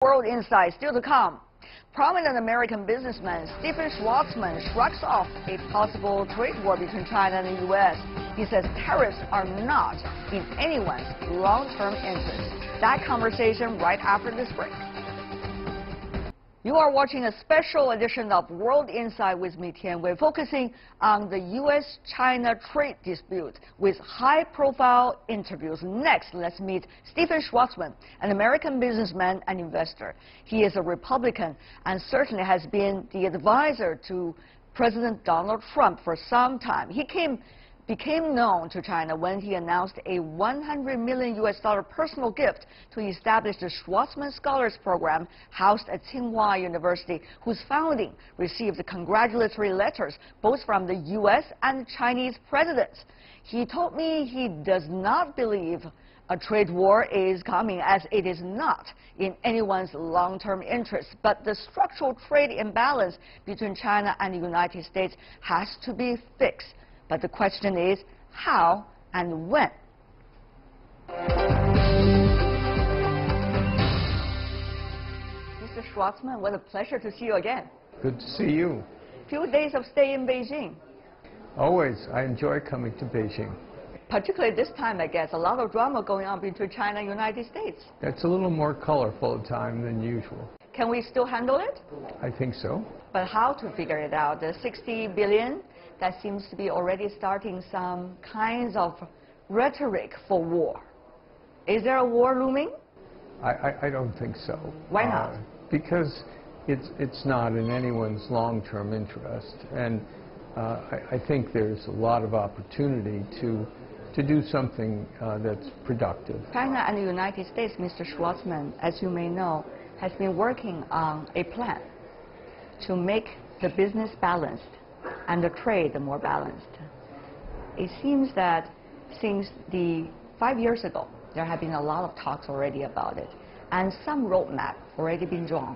World Insight still to come. Prominent American businessman Stephen Schwarzman shrugs off a possible trade war between China and the U.S. He says tariffs are not in anyone's long-term interest. That conversation right after this break. You are watching a special edition of World Insight with me, Tian Wei, focusing on the U.S.-China trade dispute with high-profile interviews. Next, let's meet Stephen Schwarzman, an American businessman and investor. He is a Republican and certainly has been the advisor to President Donald Trump for some time. He became known to China when he announced a $100 million personal gift to establish the Schwarzman Scholars program housed at Tsinghua University, whose founding received congratulatory letters both from the U.S. and Chinese presidents. He told me he does not believe a trade war is coming, as it is not in anyone's long-term interest. But the structural trade imbalance between China and the United States has to be fixed. But the question is, how and when? Mr. Schwarzman, what a pleasure to see you again. Good to see you. Few days of stay in Beijing. Always. I enjoy coming to Beijing. Particularly this time, I guess, a lot of drama going on between China and the United States. It's a little more colorful time than usual. Can we still handle it? I think so. But how to figure it out? The 60 billion, that seems to be already starting some kinds of rhetoric for war. Is there a war looming? I don't think so. Why not? Because it's not in anyone's long-term interest. And I think there's a lot of opportunity to do something that's productive. China and the United States, Mr. Schwarzman, as you may know, has been working on a plan to make the business balanced and the trade more balanced. It seems that since 5 years ago, there have been a lot of talks already about it, and some roadmap already been drawn.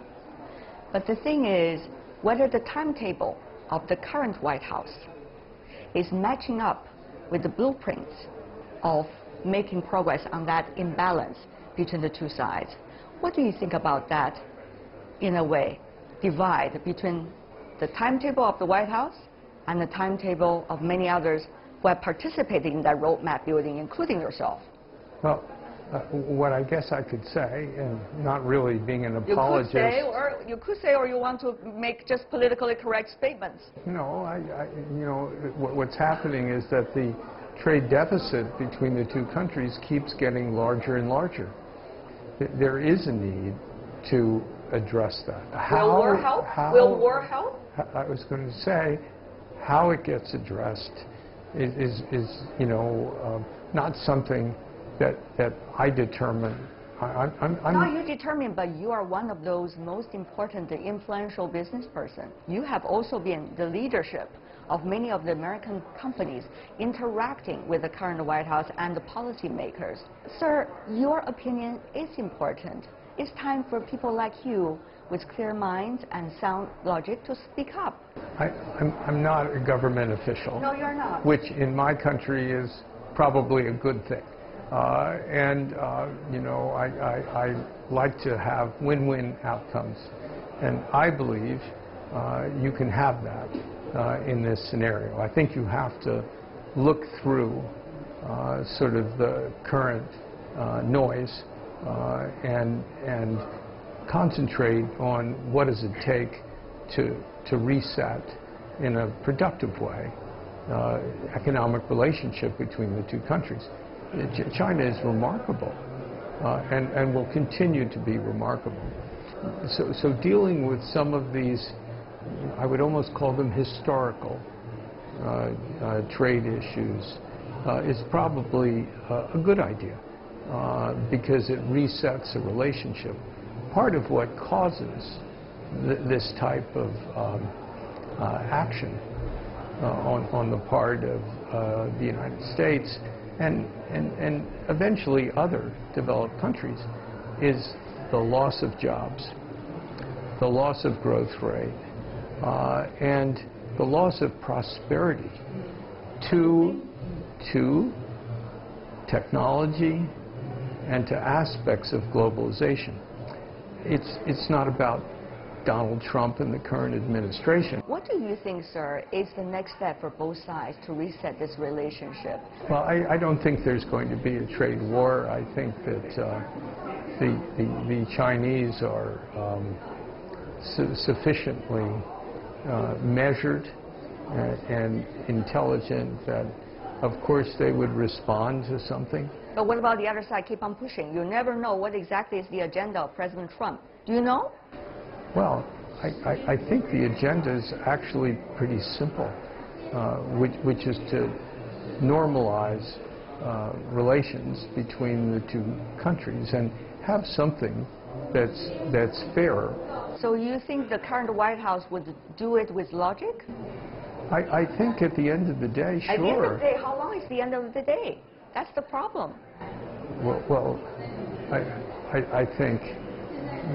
But the thing is, whether the timetable of the current White House is matching up with the blueprints of making progress on that imbalance between the two sides. What do you think about that, in a way, divide between the timetable of the White House and the timetable of many others who have participated in that roadmap building, including yourself? Well, what I guess I could say, and not really being an apologist. You could say, or you want to make just politically correct statements. No, what's happening is that the trade deficit between the two countries keeps getting larger and larger. There is a need to address that. Will war help? Will war help? I was going to say, how it gets addressed is not something that I determine. Not you determine, but you are one of those most important, influential business person. You have also been the leadership of many of the American companies interacting with the current White House and the policymakers. Sir, your opinion is important. It's time for people like you with clear minds and sound logic to speak up. I'm not a government official. No, you're not. Which in my country is probably a good thing. I like to have win-win outcomes. And I believe you can have that in this scenario. I think you have to look through sort of the current noise and concentrate on what does it take to reset in a productive way economic relationship between the two countries. China is remarkable and will continue to be remarkable. So dealing with some of these, I would almost call them historical trade issues, is probably a good idea because it resets a relationship. Part of what causes this type of action on the part of the United States and eventually other developed countries is the loss of jobs, the loss of growth rate, and the loss of prosperity to technology and to aspects of globalization. it's not about Donald Trump and the current administration. What do you think, sir, is the next step for both sides to reset this relationship? Well, I don't think there's going to be a trade war. I think that the Chinese are sufficiently measured and intelligent that, of course, they would respond to something. But what about the other side keep on pushing? You never know what exactly is the agenda of President Trump. Do you know? Well, I think the agenda is actually pretty simple, which is to normalize relations between the two countries and have something that's fair. So you think the current White House would do it with logic? I think at the end of the day, sure. At the end of the day, how long is the end of the day? That's the problem. Well, I think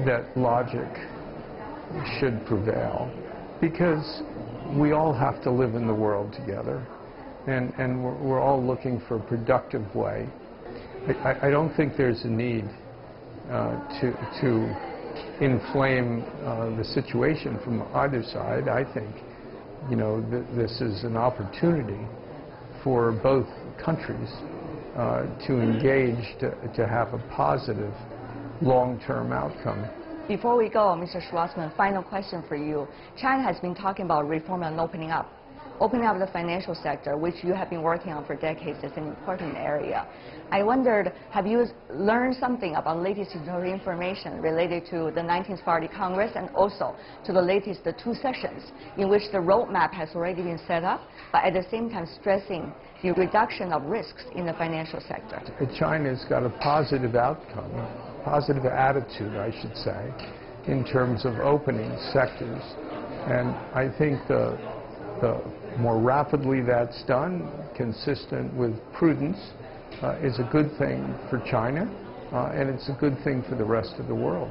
that logic should prevail because we all have to live in the world together, and we're all looking for a productive way. I don't think there's a need to inflame the situation from either side. I think, you know, this is an opportunity for both countries to engage to have a positive long-term outcome. Before we go, Mr. Schwarzman, final question for you. China has been talking about reform and opening up the financial sector, which you have been working on for decades. It's an important area. I wondered, have you learned something about latest information related to the 19th Party Congress and also to the latest two sessions in which the roadmap has already been set up, but at the same time stressing the reduction of risks in the financial sector? China's got a positive outcome, positive attitude, I should say, in terms of opening sectors. And I think the more rapidly that's done, consistent with prudence, is a good thing for China, and it's a good thing for the rest of the world.